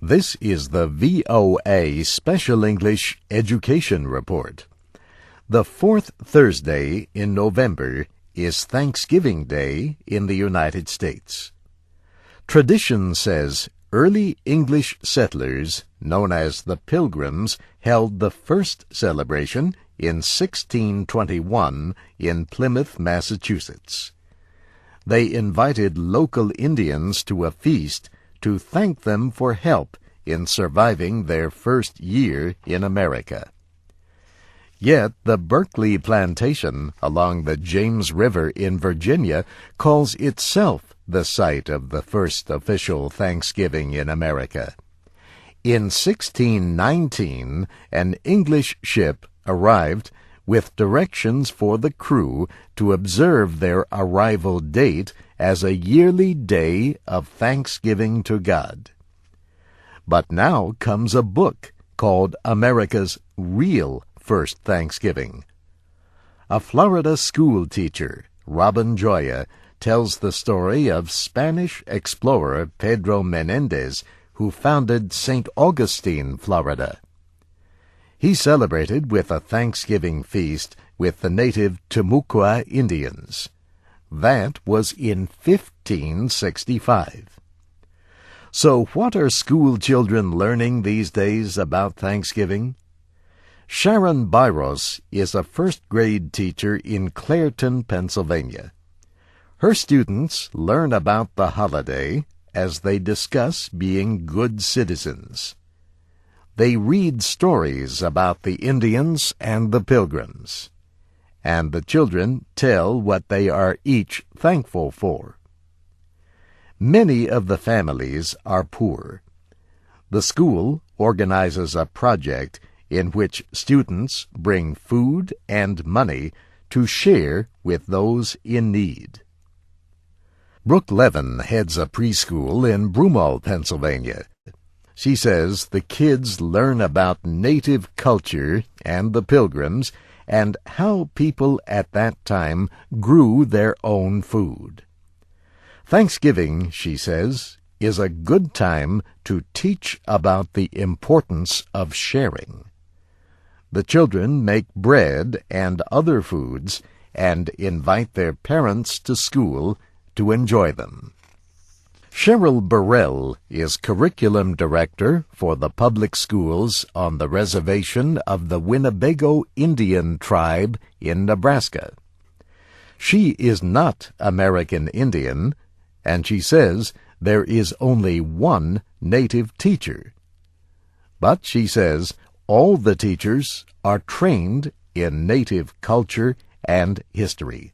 This is the VOA Special English Education Report. The fourth Thursday in November is Thanksgiving Day in the United States. Tradition says early English settlers, known as the Pilgrims, held the first celebration in 1621 in Plymouth, Massachusetts. They invited local Indians to a feast to thank them for help in surviving their first year in America. Yet the Berkeley Plantation along the James River in Virginia calls itself the site of the first official Thanksgiving in America. In 1619, an English ship arrived with directions for the crew to observe their arrival date as a yearly day of thanksgiving to God. But now comes a book called America's Real First Thanksgiving. A Florida school teacher, Robin Joya, tells the story of Spanish explorer Pedro Menendez, who founded St. Augustine, Florida. He celebrated with a Thanksgiving feast with the native Timucua Indians. That was in 1565. So what are school children learning these days about Thanksgiving? Sharon Byros is a first-grade teacher in Clairton, Pennsylvania. Her students learn about the holiday as they discuss being good citizens. They read stories about the Indians and the Pilgrims, and the children tell what they are each thankful for. Many of the families are poor. The school organizes a project in which students bring food and money to share with those in need. Brooke Levin heads a preschool in Broomall, Pennsylvania. She says the kids learn about native culture and the Pilgrims and how people at that time grew their own food. Thanksgiving, she says, is a good time to teach about the importance of sharing. The children make bread and other foods and invite their parents to school to enjoy them. Cheryl Burrell is Curriculum Director for the public schools on the reservation of the Winnebago Indian Tribe in Nebraska. She is not American Indian, and she says there is only one native teacher. But she says all the teachers are trained in native culture and history.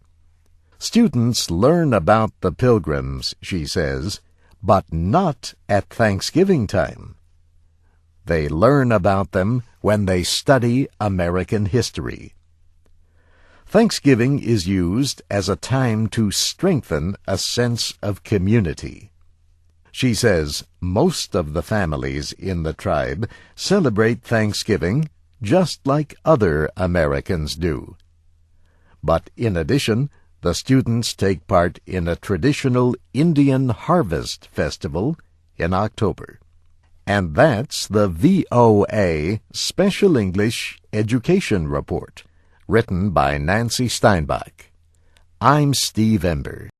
Students learn about the Pilgrims, she says, but not at Thanksgiving time. They learn about them when they study American history. Thanksgiving is used as a time to strengthen a sense of community. She says most of the families in the tribe celebrate Thanksgiving just like other Americans do. But in addition, the students take part in a traditional Indian Harvest Festival in October. And that's the VOA Special English Education Report, written by Nancy Steinbach. I'm Steve Ember.